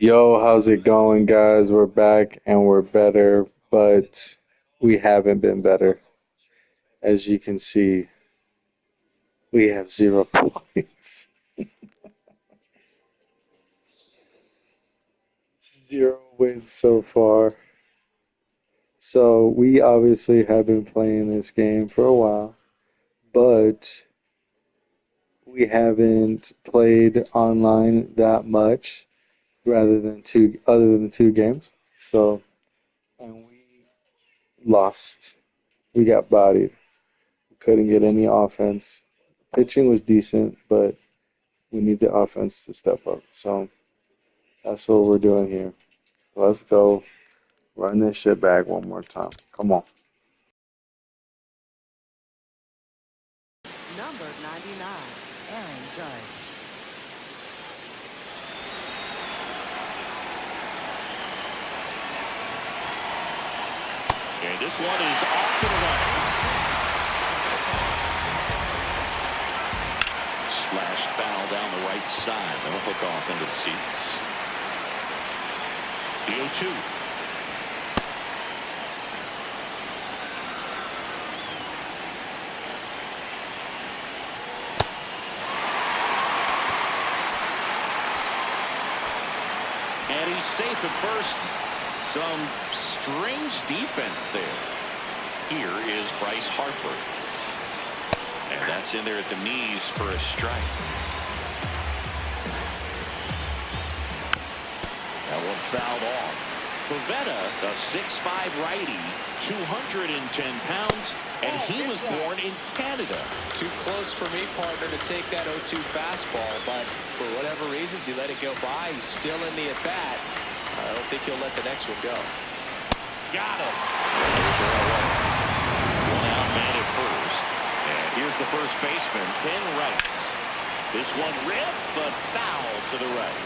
Yo, how's it going, guys? We're back and we're better, but we haven't been better. As you can see, we have 0 points, 0 wins so far. So, we obviously have been playing this game for a while, but we haven't played online that much other than two games. So, and we lost. We got bodied. Couldn't get any offense. Pitching was decent, but we need the offense to step up. So that's what we're doing here. Let's go run this shit back one more time. Come on. Number 99, Aaron Judge. And this one is off and away. Slash foul down the right side. That'll hook off into the seats. The 0-2. And he's safe at first. Some strange defense there. Here is Bryce Harper. And that's in there at the knees for a strike. That one fouled off. Pavetta, a 6'5" righty, 210 pounds, and he was born in Canada. Too close for me, partner, to take that 0-2 fastball, but for whatever reasons he let it go by. He's still in the at-bat. I don't think he'll let the next one go. Got him. One out, man at first. And here's the first baseman, Ken Rice. This one ripped, but foul to the right.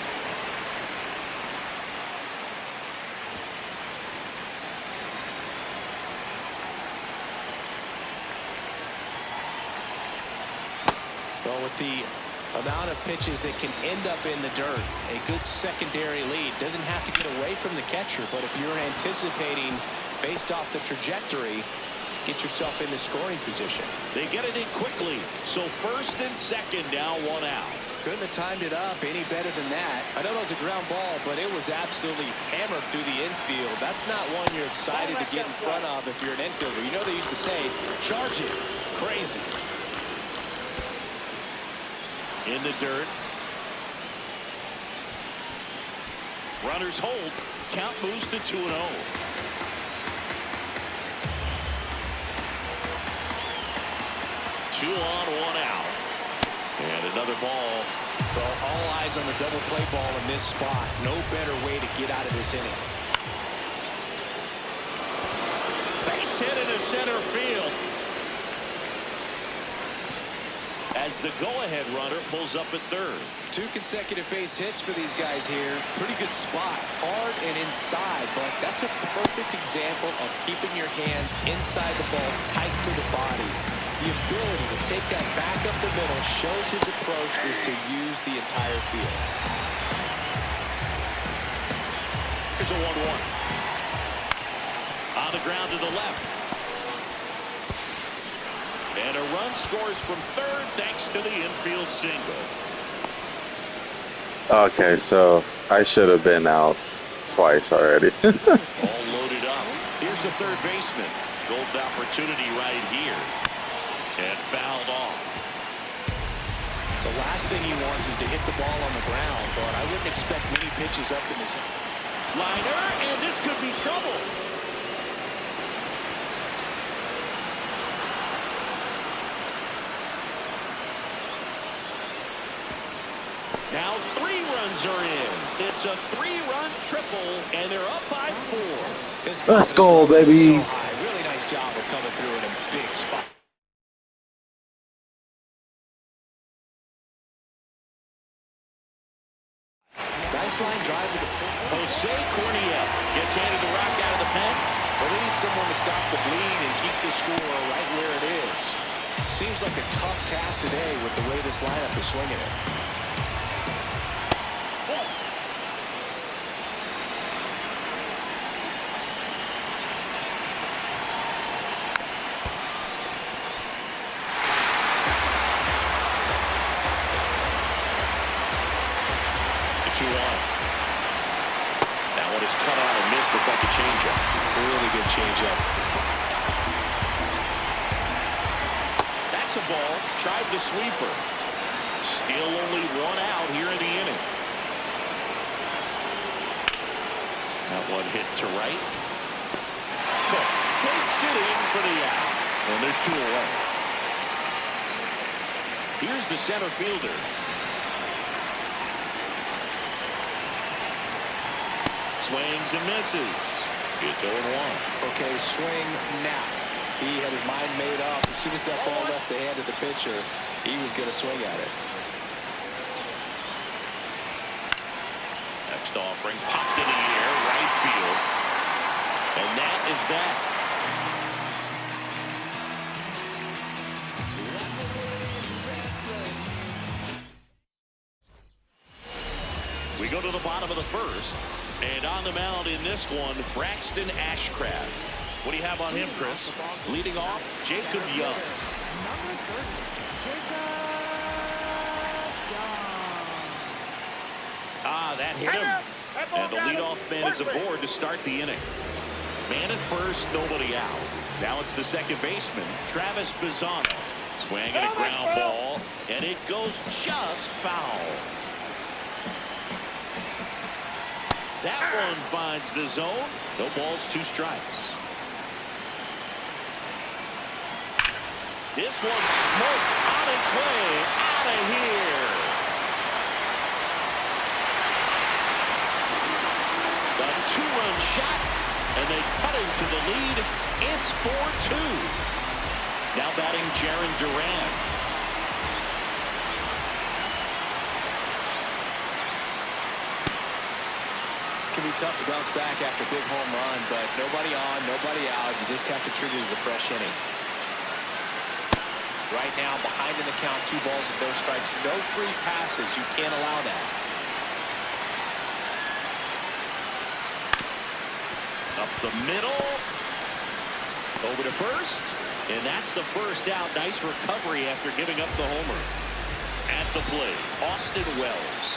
Well, with the amount of pitches that can end up in the dirt, a good secondary lead doesn't have to get away from the catcher, but if you're anticipating based off the trajectory, get yourself in the scoring position. They get it in quickly, so first and second now, one out. Couldn't have timed it up any better than that. I know it was a ground ball, but it was absolutely hammered through the infield. That's not one you're excited to get in front of if you're an infielder. You know they used to say, charge it. Crazy. In the dirt. Runners hold. Count moves to 2-0. Two on, one out. And another ball. Well, all eyes on the double play ball in this spot. No better way to get out of this inning. Base hit into center field. As the go-ahead runner pulls up at third. 2 consecutive base hits for these guys here. Pretty good spot. Hard and inside, but that's a perfect example of keeping your hands inside the ball, tight to the body. The ability to take that back up the middle shows his approach is to use the entire field. Here's a 1-1. On the ground to the left. And a run scores from third thanks to the infield single. Okay, so I should have been out twice already. All loaded up. Here's the third baseman. Golden opportunity right here. And fouled off. The last thing he wants is to hit the ball on the ground, but I wouldn't expect many pitches up in the zone. Liner, and this could be trouble. Now 3 runs are in. It's a 3-run triple, and they're up by 4. Let's go, baby. So high. Really nice job of coming through in a big spot. Nice line drive to the Jose Cornea gets handed the rock out of the pen. Well, they need someone to stop the bleed and keep the score right where it is. Seems like a tough task today with the way this lineup is swinging it. 2-1. That one is cut out and missed. Looked like a changeup. Really good changeup. That's a ball. Tried the sweeper. Still only one out here in the inning. That one hit to right. Cook takes it in for the out. And there's 2 away. Here's the center fielder. Swings and misses. It's 0-1. Okay, swing now. He had his mind made up. As soon as that ball left the hand of the pitcher, he was going to swing at it. Next offering popped in the air, right field. And that is that. We go to the bottom of the first. And on the mound in this one, Braxton Ashcraft. What do you have on him, Chris? Leading off, Jacob Young. Number 30, Jacob Young. That hit him. And the leadoff man is aboard to start the inning. Man at first, nobody out. Now it's the second baseman, Travis Bizzano. Swinging a ground ball, and it goes just foul. That one finds the zone. No balls, 2 strikes. This one smoked on its way out of here. The 2-run shot, and they cut into the lead. It's 4-2. Now batting Jarren Duran. It can be tough to bounce back after a big home run, but nobody on, nobody out. You just have to treat it as a fresh inning. Right now, behind in the count, 2 balls and no strikes. No free passes. You can't allow that. Up the middle. Over to first. And that's the first out. Nice recovery after giving up the homer. At the plate, Austin Wells.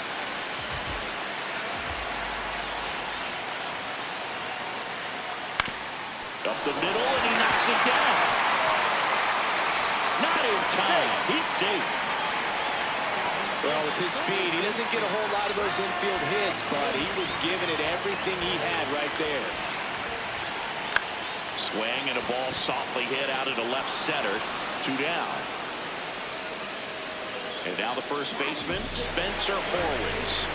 Up the middle, and he knocks it down. Not in time. He's safe. Well, with his speed, he doesn't get a whole lot of those infield hits, but he was giving it everything he had right there. Swing and a ball softly hit out into left center. 2 down. And now the first baseman, Spencer Horwitz.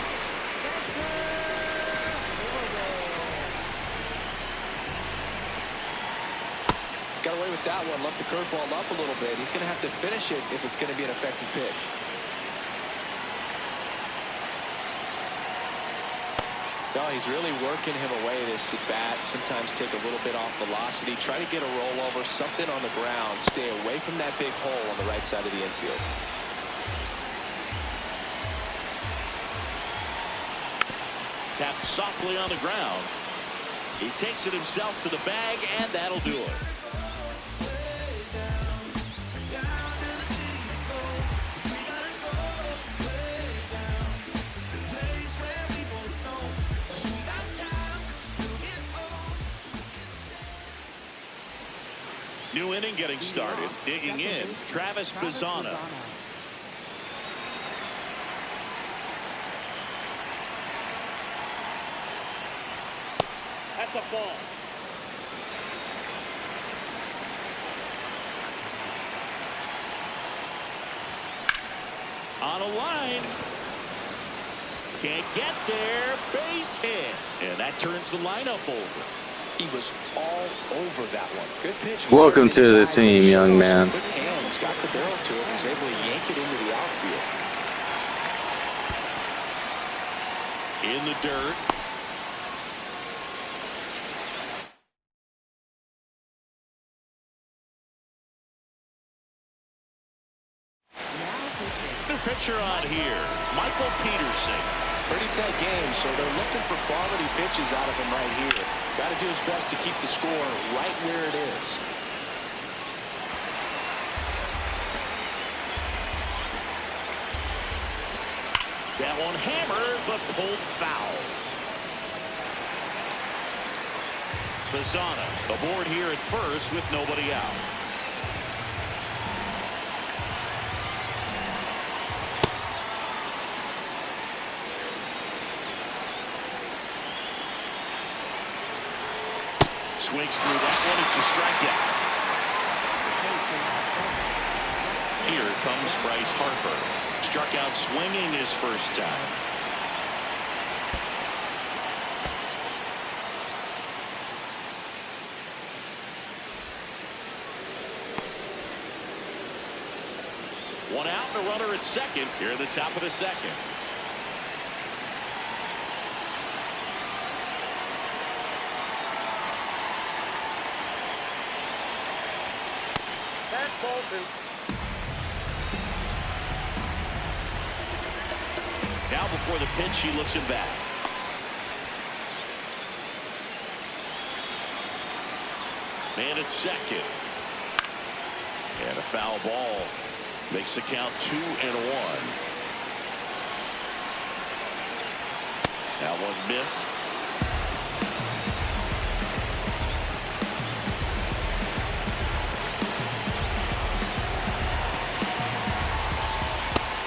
Got away with that one. Left the curveball up a little bit. He's going to have to finish it if it's going to be an effective pitch. No, he's really working him away this at bat. Sometimes take a little bit off velocity. Try to get a rollover, something on the ground. Stay away from that big hole on the right side of the infield. Tapped softly on the ground. He takes it himself to the bag, and that'll do it. New inning getting started. Digging in, Travis Bizzano. That's a ball. On a line. Can't get there. Base hit. And that turns the lineup over. He was all over that one. Good pitch. Welcome to the team, young man. Good hands. Got the barrel to it. Was able to yank it into the outfield. In the dirt. New pitcher on here, Michael Peterson. Pretty tight game, so they're looking for quality pitches out of him right here. Got to do his best to keep the score right where it is. That one hammered, but pulled foul. Bazana aboard here at first with nobody out. Swings through that one. It's a strikeout. Here comes Bryce Harper. Struck out swinging his first time. One out and a runner at second here at the top of the second. Now before the pitch, he looks him back. Man at second. And a foul ball. Makes the count 2-1. That one missed.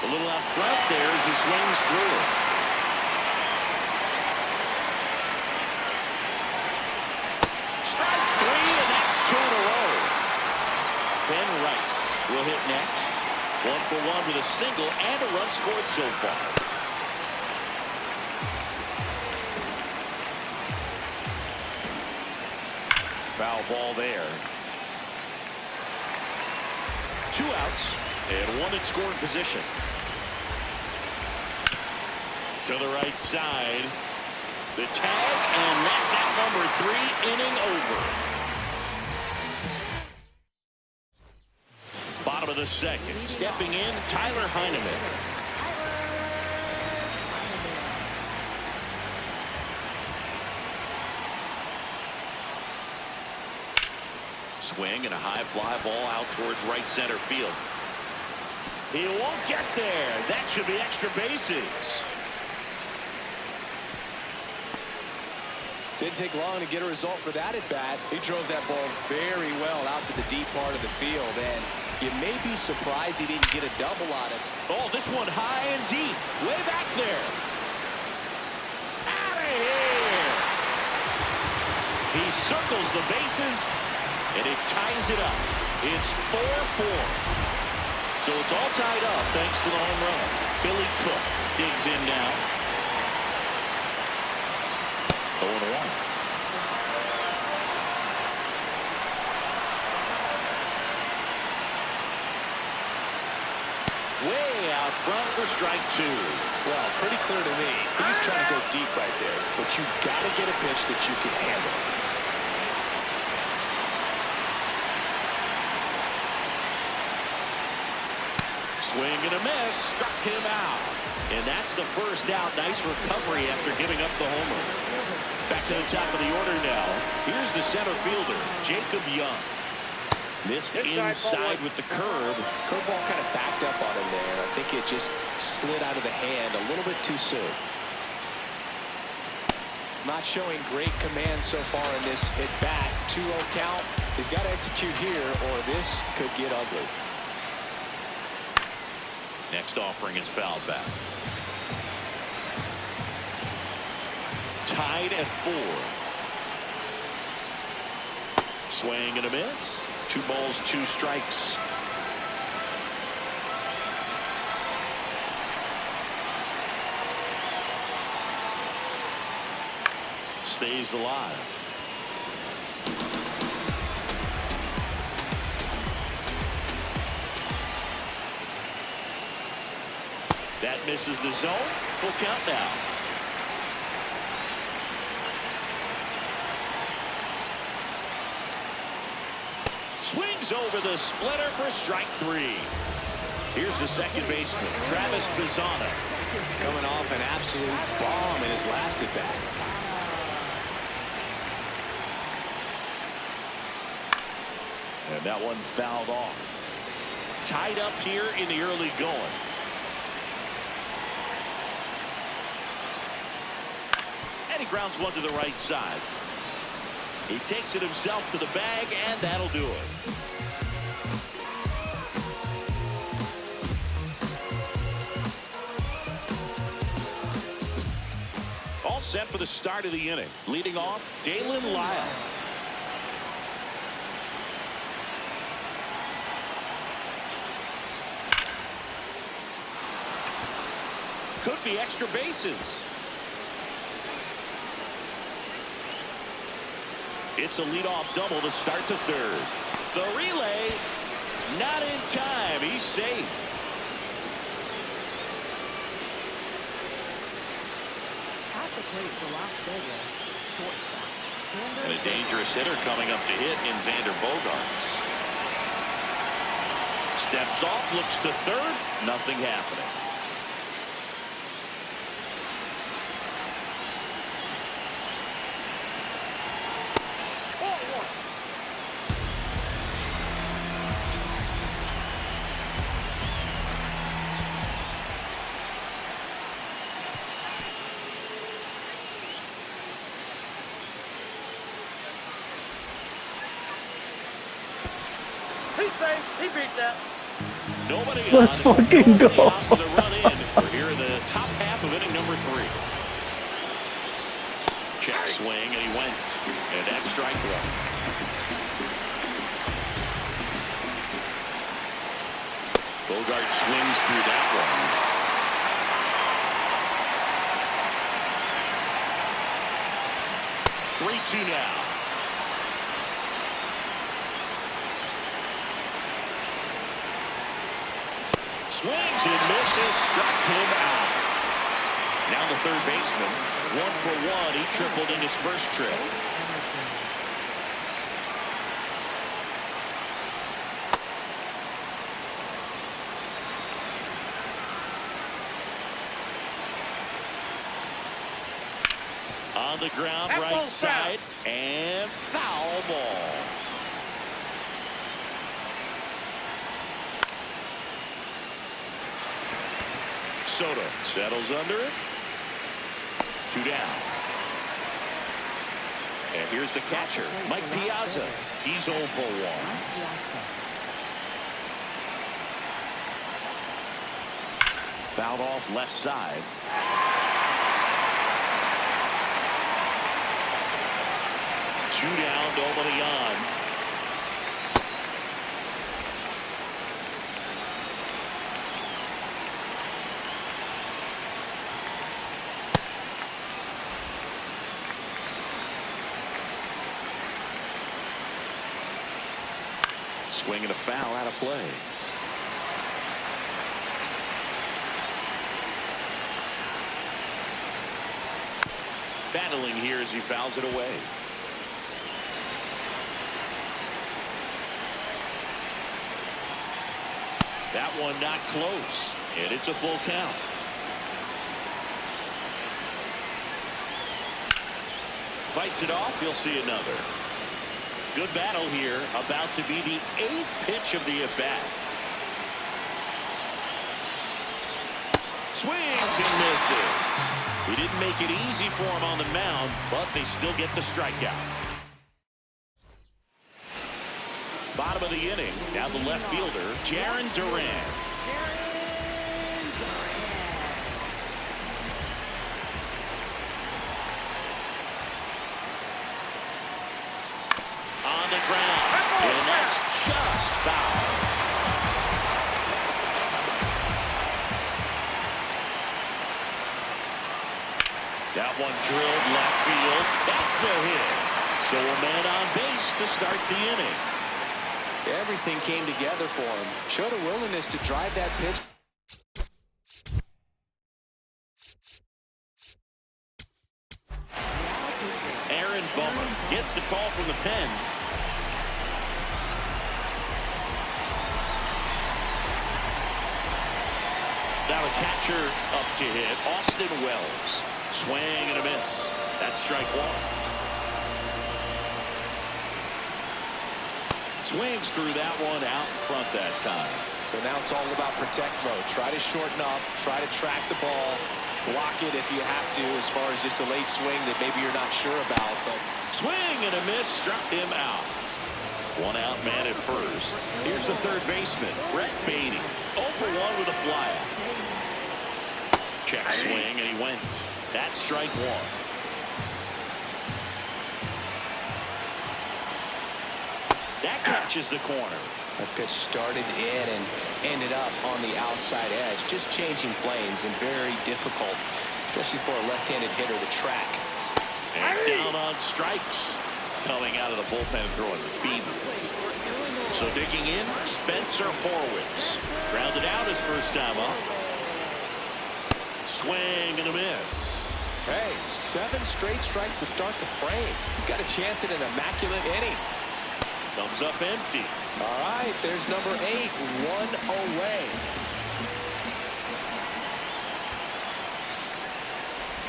A little out front there as he swings through it. Strike 3, and that's 2 in a row. Ben Rice will hit next. 1 for 1 with a single and a run scored so far. Foul ball there. 2 outs and 1 in scoring position. To the right side. The tag, and that's out number 3, inning over. Bottom of the second. Stepping in, Tyler Heineman. Swing and a high fly ball out towards right center field. He won't get there. That should be extra bases. Didn't take long to get a result for that at bat. He drove that ball very well out to the deep part of the field, and you may be surprised he didn't get a double on it. Oh, this one high and deep, way back there. Out of here. He circles the bases, and it ties it up. It's 4-4. So it's all tied up thanks to the home run. Billy Cook digs in now. 0-1. Way out front for strike 2. Well, pretty clear to me. He's trying to go deep right there, but you've got to get a pitch that you can handle. Swing and a miss, struck him out. And that's the first out. Nice recovery after giving up the homer. Back to the top of the order now. Here's the center fielder, Jacob Young. Missed inside with the curve. Curveball kind of backed up on him there. I think it just slid out of the hand a little bit too soon. Not showing great command so far in this at bat. 2-0 count. He's got to execute here or this could get ugly. Next offering is fouled back. Tied at 4. Swing and a miss. 2 balls, 2 strikes. Stays alive. That misses the zone. Full count now. Swings over the splitter for strike 3. Here's the second baseman, Travis Bazana. Coming off an absolute bomb in his last at bat. And that one fouled off. Tied up here in the early going. And he grounds one to the right side. He takes it himself to the bag, and that'll do it. All set for the start of the inning. Leading off, Dalen Lyle. Could be extra bases. It's a leadoff double to start the third. The relay, not in time. He's safe. At the plate for Las Vegas, shortstop. And a dangerous hitter coming up to hit in Xander Bogaerts. Steps off, looks to third. Nothing happening. He beat that. Nobody Let's on, fucking nobody go. out for the run in. We're here in the top half of inning number 3. Check swing, and he went. And that's strike one. Bogart swings through that one. Three-two now. Swings and misses, struck him out. Now the third baseman, 1 for 1. He tripled in his first trip. On the ground, right side, and foul ball. Soto settles under it. 2 down. And here's the catcher, Mike Piazza. He's 0 for 1. Fouled off left side. Two down, nobody on. Swing and a foul out of play. Battling here as he fouls it away. That one not close, and it's a full count. Fights it off, you'll see another. Good battle here, about to be the 8th pitch of the at-bat. Swings and misses. He didn't make it easy for him on the mound, but they still get the strikeout. Bottom of the inning, now the left fielder, Jarren Duran. On the ground, and that's just foul. That one drilled left field. That's a hit. So a man on base to start the inning. Everything came together for him. Showed a willingness to drive that pitch. Aaron Bummer gets the call from the pen. Now a catcher up to hit, Austin Wells. Swing and a miss. That's strike one. Swings through that one out in front that time. So now it's all about protect mode. Try to shorten up, try to track the ball, block it if you have to, as far as just a late swing that maybe you're not sure about. But Swing and a miss, struck him out. One out man at first. Here's the third baseman, Brett Beatty. 0 for 1 with a flyout. Check swing, and he went. That's strike one. That catches the corner. That pitch started in and ended up on the outside edge. Just changing planes and very difficult, especially for a left-handed hitter to track. And down on strikes. Coming out of the bullpen and throwing beatings. So digging in, Spencer Horwitz. Grounded out his first time up. Swing and a miss. Hey, 7 straight strikes to start the frame. He's got a chance at an immaculate inning. Comes up empty. All right, there's number 8, 1 away.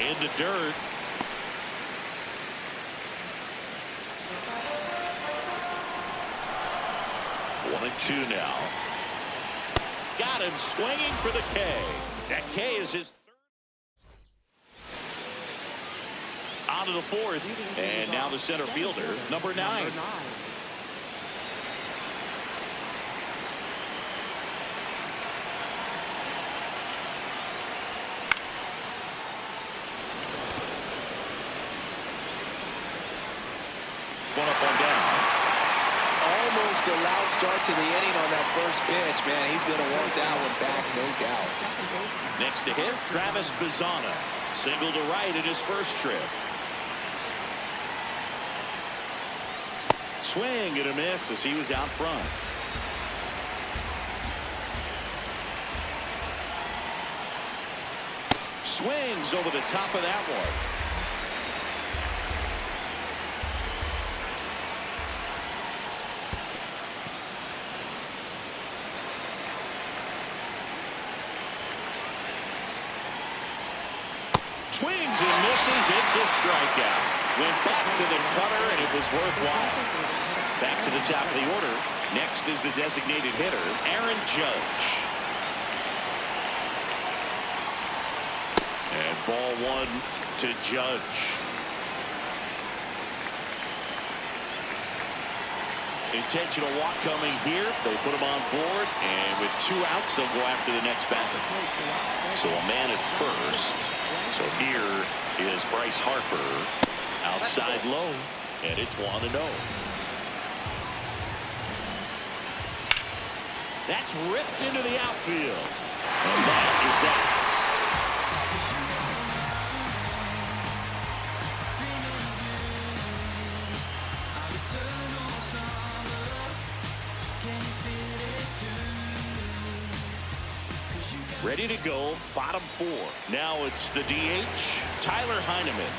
In the dirt. One and 2 now. Got him swinging for the K. That K is his third. On to the fourth. And now the center fielder, number 9. One up, one down. Almost a loud start to the inning on that first pitch. Man, he's going to want that one back, no doubt. Next to hit, Travis Bazzana. Single to right in his first trip. Swing and a miss as he was out front. Swings over the top of that one. Swings and misses. It's a strikeout. Went back to the cutter, and it was worthwhile. Back to the top of the order. Next is the designated hitter, Aaron Judge. And ball 1 to Judge. Intentional walk coming here. They put him on board, and with 2 outs, they'll go after the next batter. So a man at first. So here is Bryce Harper, outside low, and it's 1-0. That's ripped into the outfield, and that is that. Ready to go, bottom 4. Now it's the DH, Tyler Heineman.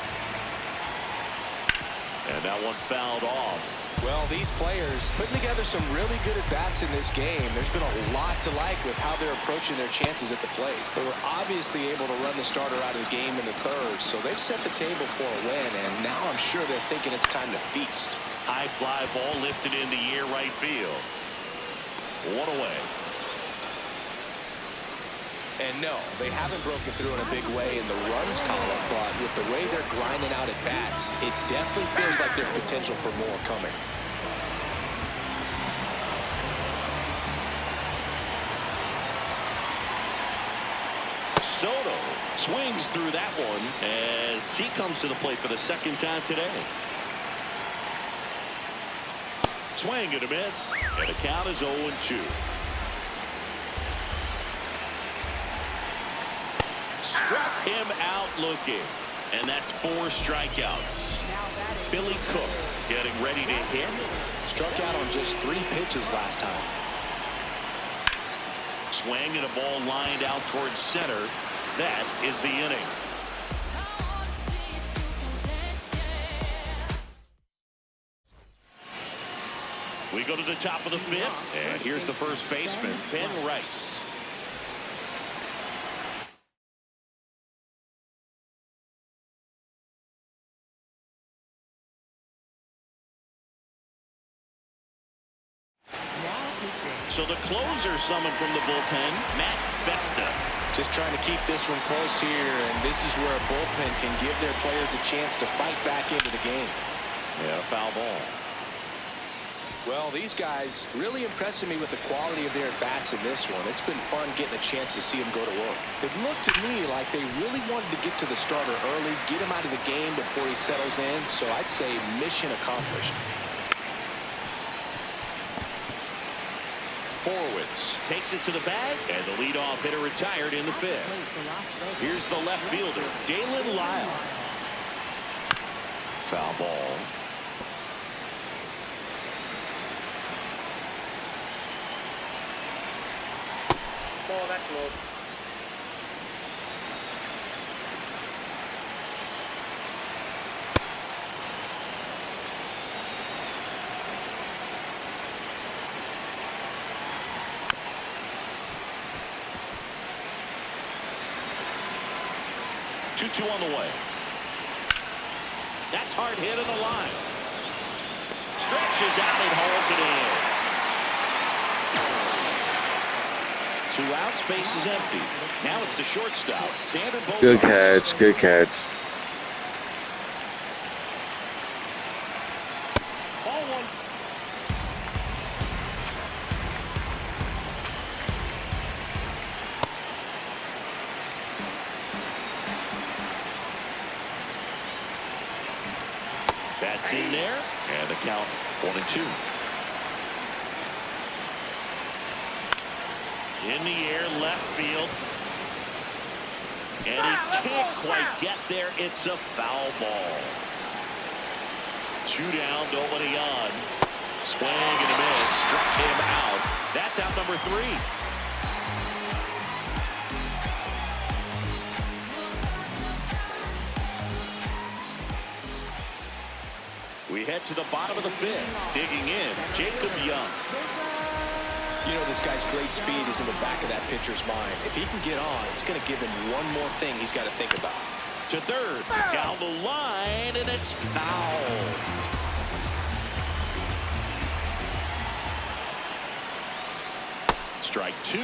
And that one fouled off. Well, these players putting together some really good at-bats in this game. There's been a lot to like with how they're approaching their chances at the plate. They were obviously able to run the starter out of the game in the third, so they've set the table for a win, and now I'm sure they're thinking it's time to feast. High fly ball lifted in the air right field. 1 away. And no, they haven't broken through in a big way in the runs column, but with the way they're grinding out at bats, it definitely feels like there's potential for more coming. Soto swings through that one as he comes to the plate for the second time today. Swing and a miss, and the count is 0-2. Struck him out looking, and that's 4 strikeouts. Billy Cook getting ready to hit. Struck out on just 3 pitches last time. Swing and a ball lined out towards center. That is the inning. We go to the top of the 5th, and here's the first baseman, Ben Rice. So the closer summoned from the bullpen, Matt Vesta. Just trying to keep this one close here, and this is where a bullpen can give their players a chance to fight back into the game. Yeah, foul ball. Well, these guys really impressing me with the quality of their at-bats in this one. It's been fun getting a chance to see them go to work. It looked to me like they really wanted to get to the starter early, get him out of the game before he settles in, so I'd say mission accomplished. Horwitz takes it to the bag, and the leadoff hitter retired in the fifth. Here's the left fielder, Dalen Lyle. Foul ball. Oh, that's low. Two on the way. That's hard hit on the line. Stretches out and hauls it in. 2 outs, base is empty. Now it's the shortstop, Xander Bogaerts. Good catch. Good catch. Ball one. That's in there, and the count 1-2. In the air, left field. And he can't quite get there. It's a foul ball. 2 down, nobody on. Swing and a miss. Struck him out. That's out number 3. We head to the bottom of the 5th. Digging in, Jacob Young. You know, this guy's great speed is in the back of that pitcher's mind. If he can get on, it's going to give him one more thing he's got to think about. To third, down the line, and it's foul. Strike 2.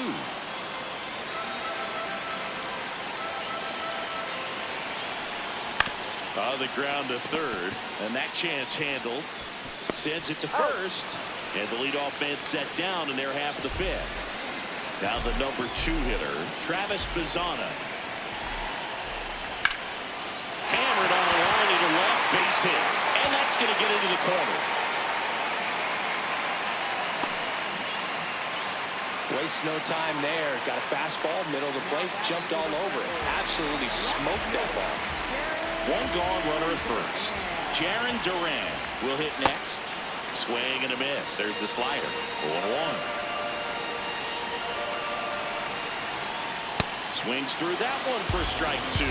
On the ground to third, and that chance handled. Sends it to first, and the leadoff man set down in their half of the 5th. Now the number 2 hitter, Travis Bazzana. Hammered on the line into left, base hit, and that's going to get into the corner. Waste no time there. Got a fastball, middle of the plate, jumped all over it. Absolutely smoked that ball. 1 gone, runner at first. Jaron Duran will hit next. Swing and a miss. There's the slider. 0-1. Swings through that one for strike 2.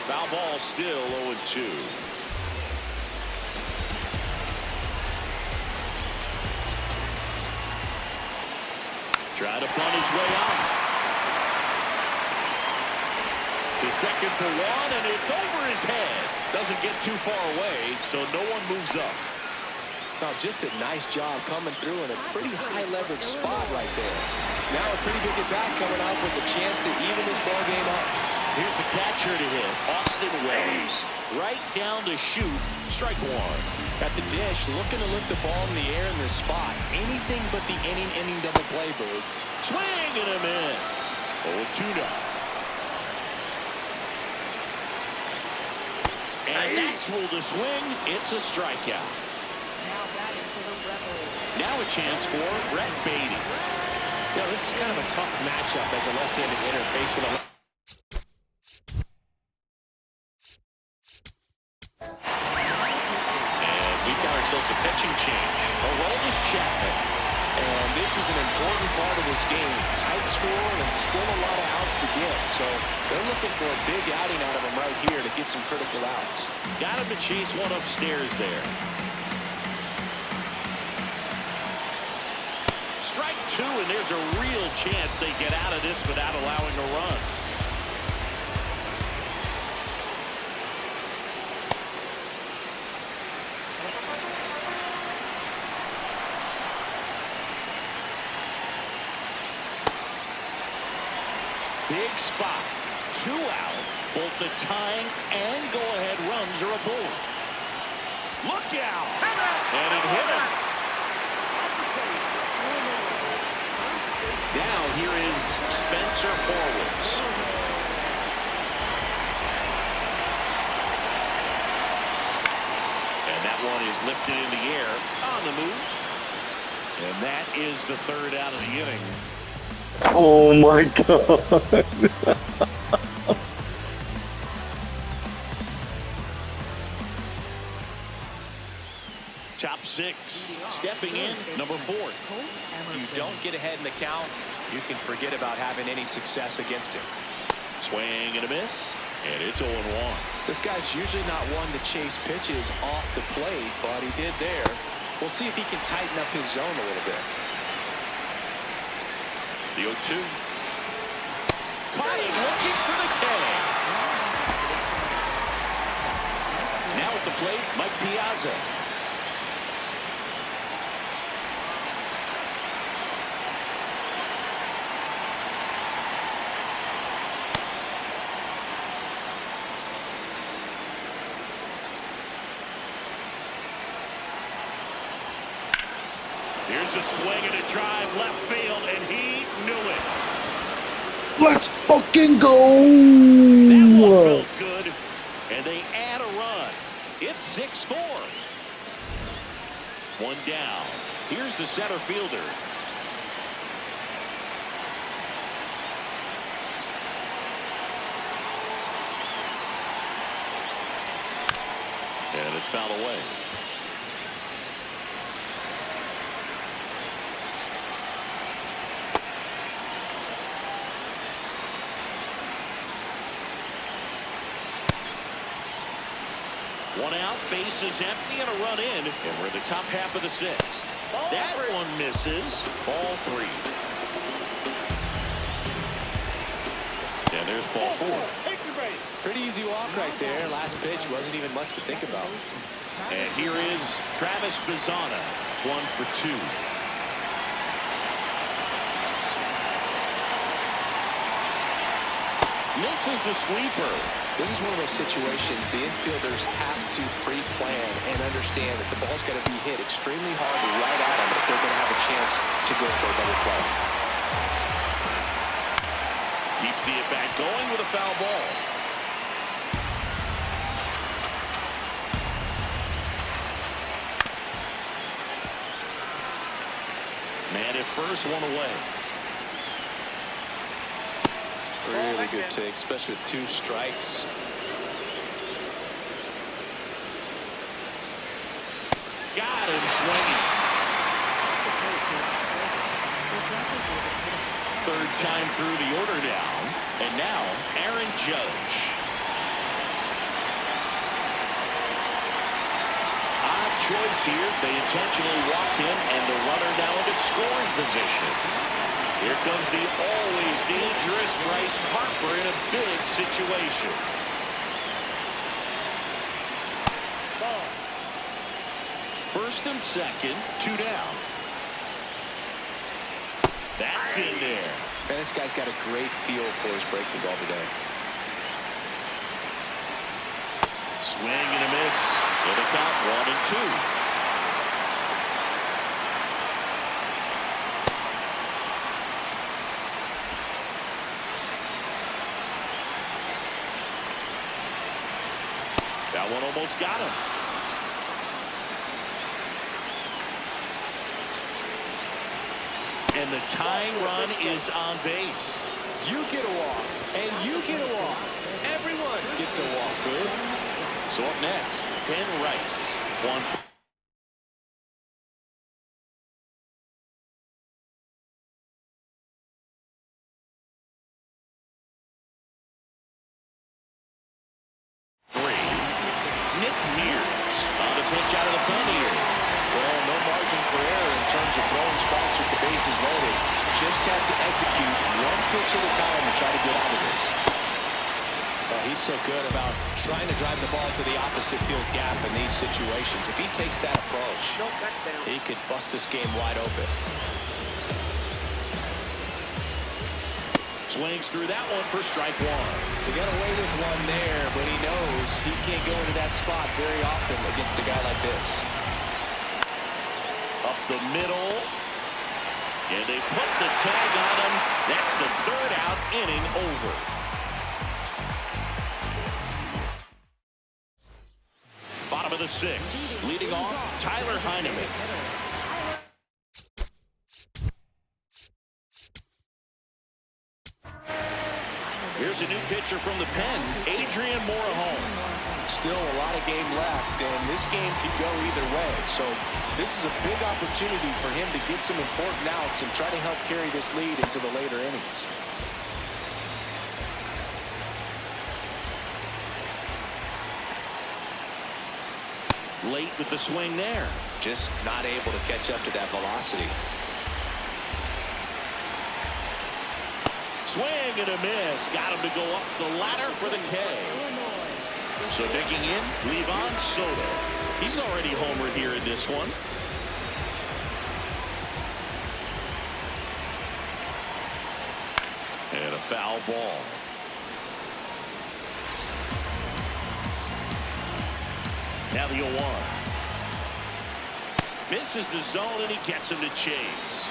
Foul ball still 0-2. Trying to bunt his way out. To second for 1, and it's over his head. Doesn't get too far away, so no one moves up. Oh, just a nice job coming through in a pretty high leverage spot right there. Now a pretty big at bat coming up with a chance to even this ball game up. Here's a catcher to hit, Austin Wells. Right down to shoot, strike 1. At the dish, looking to lift the ball in the air in this spot. Anything but the inning double play, Boog. Swing and a miss. 0-2 now. And that's ruled a swing. It's a strikeout. Now a chance for Brett Beatty. Yeah, this is kind of a tough matchup as a left-handed hitter facing a A pitching change. Aroldis Chapman. And this is an important part of this game. Tight score and still a lot of outs to get. So they're looking for a big outing out of him right here to get some critical outs. Got him to chase one upstairs there. Strike 2, and there's a real chance they get out of this without allowing a run. Big spot. 2 out. Both the tying and go-ahead runs are aboard. Look out. And it hit him. Now here is Spencer Horwitz. And that one is lifted in the air on the move. And that is the 3rd out of the inning. Oh my God. Top 6, stepping in, number 4. If you don't get ahead in the count, you can forget about having any success against him. Swing and a miss, and it's 0-1. This guy's usually not one to chase pitches off the plate, but he did there. We'll see if he can tighten up his zone a little bit. The 0-2. Caught him looking for the K. Now at the plate, Mike Piazza. Here's a swing and a drive left field, and he knew it. Let's fucking That one go. felt good, and they add a run. It's 6-4. 1 down. Here's the center fielder. And it's fouled away. One out, base is empty, and a run in, and we're in the top half of the 6th. That one misses. Ball 3. And there's ball 4. Pretty easy walk right there. Last pitch wasn't even much to think about. And here is Travis Bazzana, 1 for 2. Misses the sweeper. This is one of those situations the infielders have to pre-plan and understand that the ball's got to be hit extremely hard right at them if they're going to have a chance to go for a double play. Keeps the at-bat going with a foul ball. Man at first, 1 away. Really good take, especially with 2 strikes. Got him swinging. 3rd time through the order down. And now, Aaron Judge. Odd choice here. They intentionally walked him, and the runner now into scoring position. Here comes the always dangerous Bryce Harper in a big situation. First and second, 2 down. That's in there. And this guy's got a great feel for his breaking ball today. Swing and a miss. And a count 1-2. That one almost got him. And the tying run is on base. You get a walk, and you get a walk. Everyone gets a walk, dude. So up next, Ben Rice. 1. Nick Mears on the pitch out of the pen here. Well, no margin for error in terms of throwing strikes with the bases loaded. Just has to execute 1 pitch at a time to try to get out of this. Well, he's so good about trying to drive the ball to the opposite field gap in these situations. If he takes that approach, he could bust this game wide open. Swings through that one for strike one. He got away with one there, but he knows he can't go into that spot very often against a guy like this. Up the middle. And they put the tag on him. That's the third out, inning over. Bottom of the sixth. Leading off, Tyler Heineman. Here's a new pitcher from the pen, Adrian Morejon. Still a lot of game left, and this game could go either way. So this is a big opportunity for him to get some important outs and try to help carry this lead into the later innings. Late with the swing there. Just not able to catch up to that velocity. Swing and a miss. Got him to go up the ladder for the K. So digging in, Livan Soto. He's already homered here in this one. And a foul ball. Now the 0-1. Misses the zone and he gets him to chase.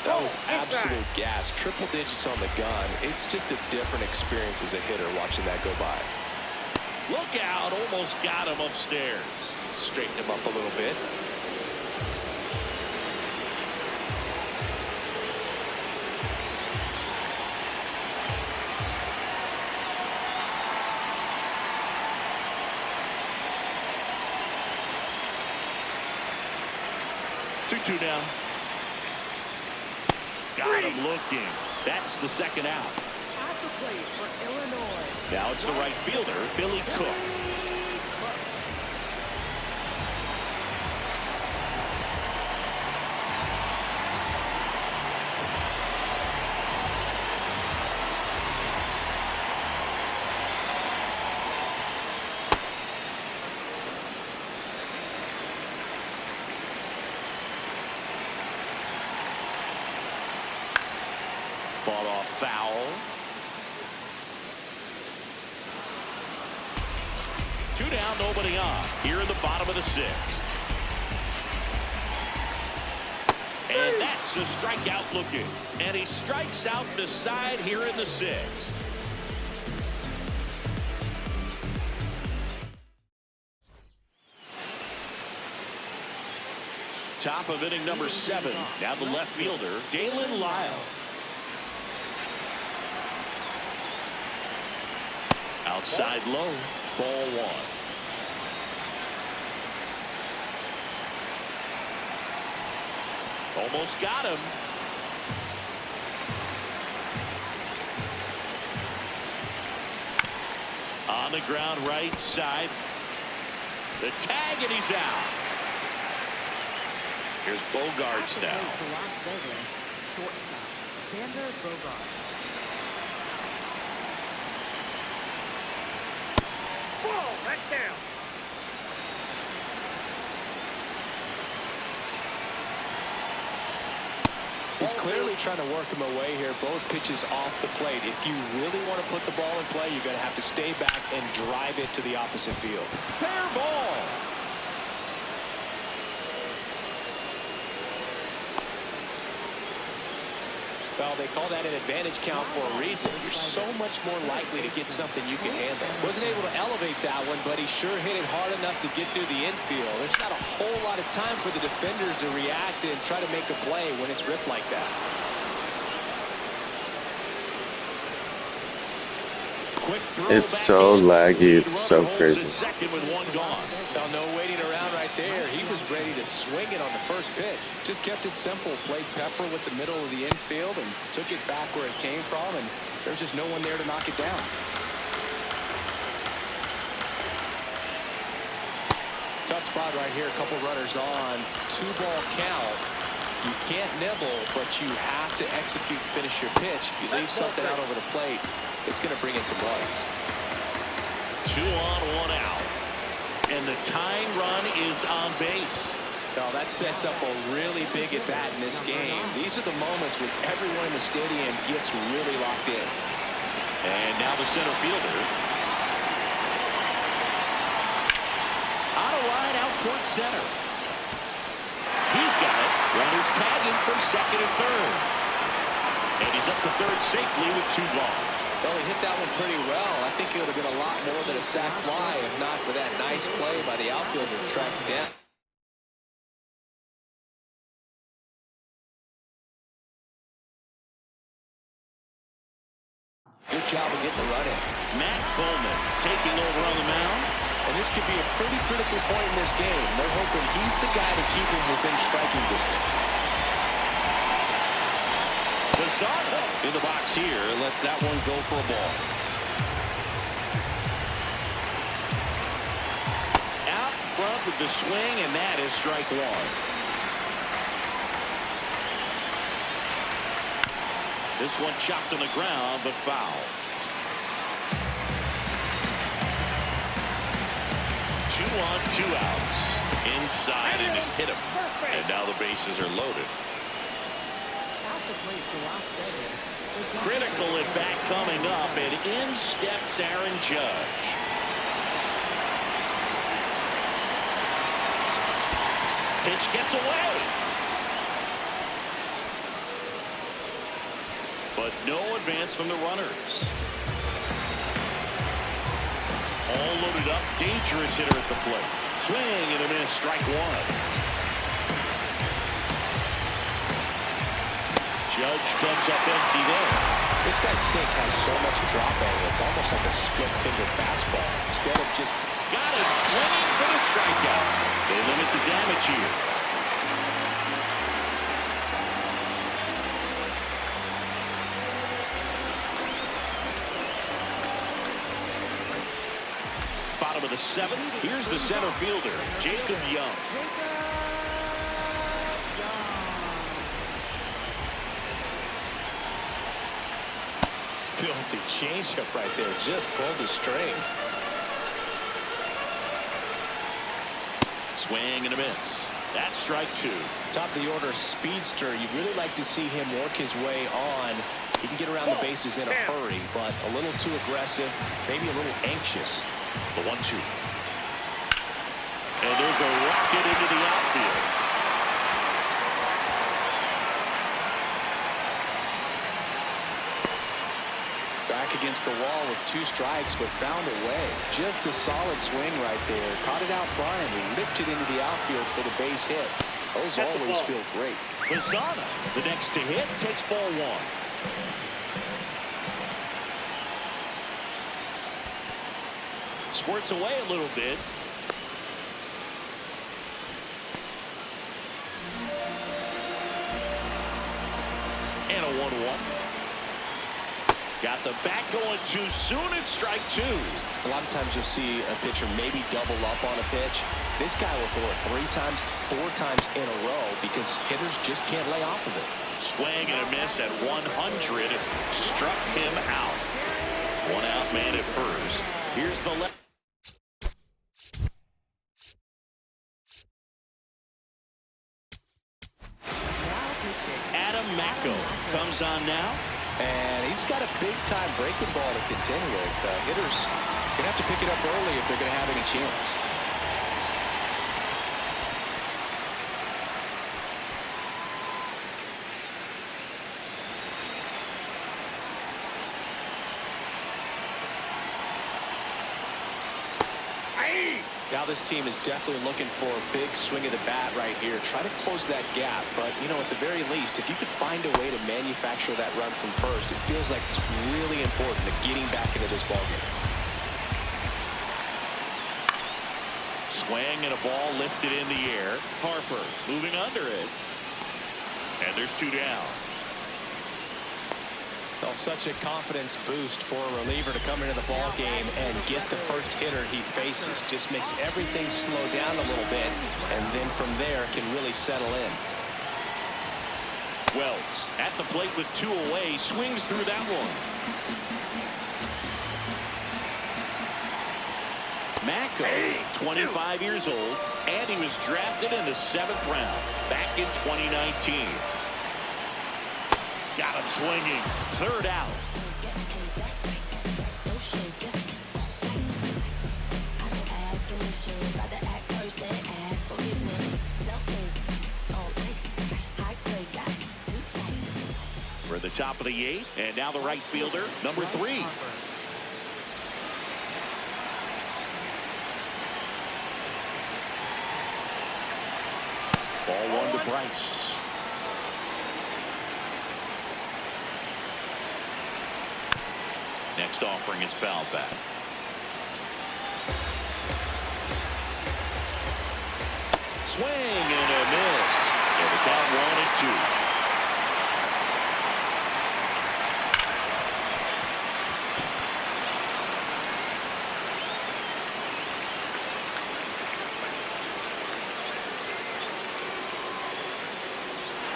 That was absolute gas. Triple digits on the gun. It's just a different experience as a hitter watching that go by. Look out. Almost got him upstairs. Straighten him up a little bit. Two down. Got him looking. That's the second out. At the plate for Illinois. Now it's the right fielder, Billy Cook. Fought off foul. 2 down, nobody on. Here in the bottom of the sixth. And that's a strikeout looking. And he strikes out the side here in the sixth. Top of inning number 7. Now the left fielder, Dalen Lyle. Outside low, ball 1. Almost got him. On the ground right side. The tag and he's out. Here's Bogarts now. Xander Bogaerts. Ball back down. He's clearly trying to work him away here. Both pitches off the plate. If you really want to put the ball in play, you're going to have to stay back and drive it to the opposite field. Fair ball. Well, they call that an advantage count for a reason. You're so much more likely to get something you can handle. Wasn't able to elevate that one, but he sure hit it hard enough to get through the infield. There's not a whole lot of time for the defenders to react and try to make a play when it's ripped like that. Quick throw It's back so in. laggy. It's Runner so holds crazy. at second with 1 gone. Now, no waiting around right there. He was ready to swing it on the first pitch. Just kept it simple. Played pepper with the middle of the infield and took it back where it came from, and there's just no one there to knock it down. Tough spot right here. A couple runners on. 2-ball count. You can't nibble, but you have to execute and finish your pitch. If you leave something out over the plate, it's going to bring in some runs. 2 on, 1 out. And the tying run is on base. Oh, that sets up a really big at-bat in this game. These are the moments when everyone in the stadium gets really locked in. And now the center fielder. On a line out towards center. He's got it. Runners tagging from second and third. And he's up to third safely with 2 gone. Well, he hit that one pretty well. I think it would have been a lot more than a sac fly if not for that nice play by the outfielder to track him down. Good job of getting the run in. Matt Coleman taking over on the mound. And this could be a pretty critical point in this game. They're hoping he's the guy to keep him within striking distance. Posada in the box here lets that one go for a ball. Out front with the swing, and that is strike 1. This one chopped on the ground, but foul. 2 on, 2 outs. Inside, and it hit him. And now the bases are loaded. Critical at bat coming up, and in steps Aaron Judge. Pitch gets away. But no advance from the runners. All loaded up, dangerous hitter at the plate. Swing and a miss, strike 1. Judge comes up empty there. This guy's sink has so much drop angle. It's almost like a split-finger fastball. Instead of just... Got it, swinging for the strikeout. They limit the damage here. Bottom of the 7th. Here's the center fielder, Jacob Young. Filthy changeup right there. Just pulled the string. Swing and a miss. That's strike 2. Top of the order speedster. You'd really like to see him work his way on. He can get around the bases in a hurry, but a little too aggressive, maybe a little anxious. The 1-2. And there's a rocket into the outfield. Back against the wall with 2 strikes, but found a way. Just a solid swing right there. Caught it out front and ripped it into the outfield for the base hit. Those always feel great. Posada, the next to hit, takes ball 1. Squirts away a little bit. And a 1-1. Got the bat going too soon. It's strike 2. A lot of times you'll see a pitcher maybe double up on a pitch. This guy will throw it 3 times, 4 times in a row because hitters just can't lay off of it. Swing and a miss at 100. Struck him out. 1 out man at first. Here's the left. Adam Macko comes on now. And he's got a big-time breaking ball to contend with. Hitters going to have to pick it up early if they're going to have any chance. Now this team is definitely looking for a big swing of the bat right here. Try to close that gap. But, you know, at the very least, if you could find a way to manufacture that run from first, it feels like it's really important to getting back into this ballgame. Swing and a ball lifted in the air. Harper moving under it. And there's 2 down. Well, such a confidence boost for a reliever to come into the ball game and get the first hitter he faces. Just makes everything slow down a little bit, and then from there can really settle in. Wells at the plate with 2 away, swings through that one. Mako, 25 years old, and he was drafted in the 7th round back in 2019. Got him swinging. 3rd out. For the top of the 8th, and now the right fielder, number 3. Ball 1 to Bryce. Next offering is foul back. Swing and a miss. And the count 1-2.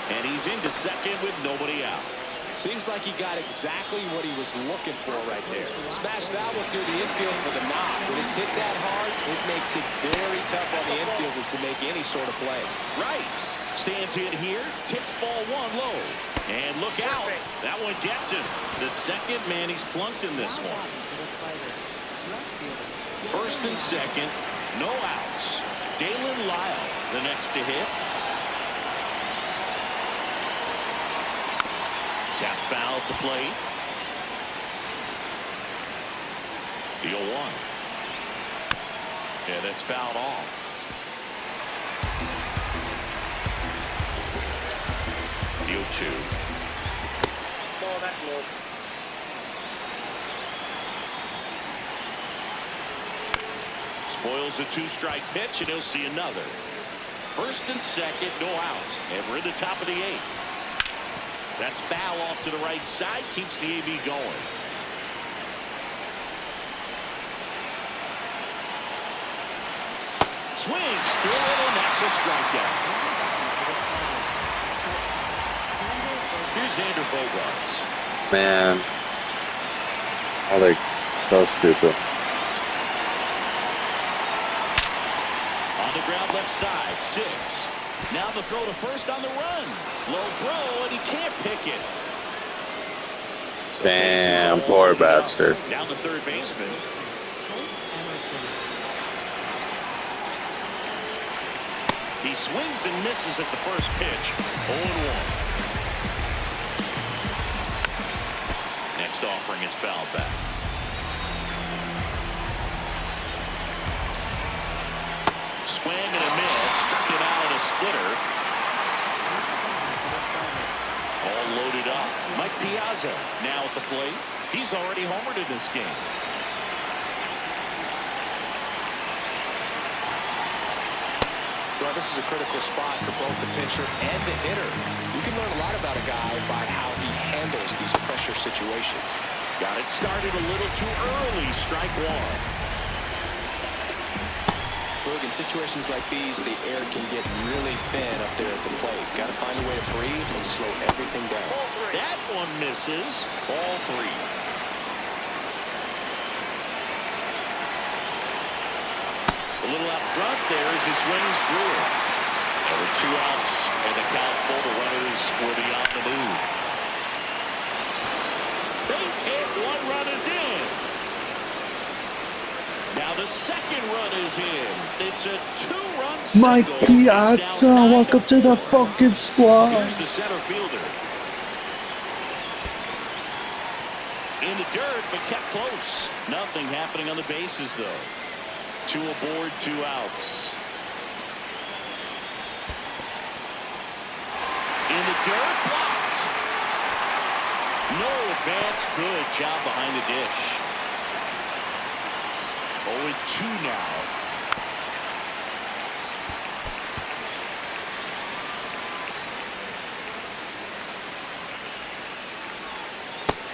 And he's into second with nobody out. Seems like he got exactly what he was looking for right there. Smash that one through the infield for the knock. When it's hit that hard, it makes it very tough on the infielders to make any sort of play. Rice stands in here, tips ball 1 low. And look out. That one gets him. The second man he's plunked in this one. 1st and 2nd, no outs. Dalen Lyle, the next to hit. Tap foul at the plate. The 0-1. Yeah, that's fouled off. The 0-2. Ball that low. Spoils the 2-strike pitch, and he'll see another. 1st and 2nd, no outs. And we're at the top of the 8th. That's foul off to the right side. Keeps the AB going. Swings through it, and that's a strikeout. Here's Xander Bogaerts. Man. Oh, they're so stupid. On the ground left side, 6. Now the throw to first on the run. Low throw, and he can't pick it. Damn, poor bastard. Down the third baseman. He swings and misses at the first pitch. 0-1. Next offering is fouled back. Swing and a miss. Struck him out in a splitter. All loaded up. Mike Piazza now at the plate. He's already homered in this game. Well, this is a critical spot for both the pitcher and the hitter. You can learn a lot about a guy by how he handles these pressure situations. Got it started a little too early. Strike 1. Look, in situations like these, the air can get really thin up there at the plate. Got to find a way to breathe and slow everything down. That one misses. Ball 3. A little out front there as he swings through it. There were 2 outs and the count full. The runners were beyond the move. Base hit. 1 run is in. Now the second run is in. It's a 2-run single. Mike Piazza, welcome to the fucking squad. Here's the center fielder. In the dirt, but kept close. Nothing happening on the bases, though. 2 aboard, 2 outs. In the dirt, blocked. No advance. Good job behind the dish. 0-2 now.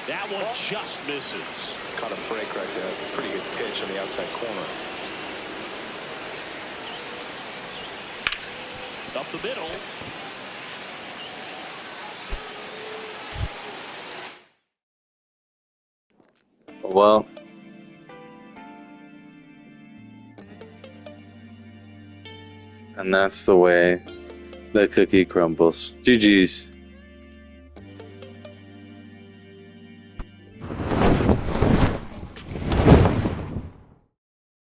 That one just misses. Caught a break right there. Pretty good pitch on the outside corner. Up the middle. Well, And that's the way the cookie crumbles. GG's.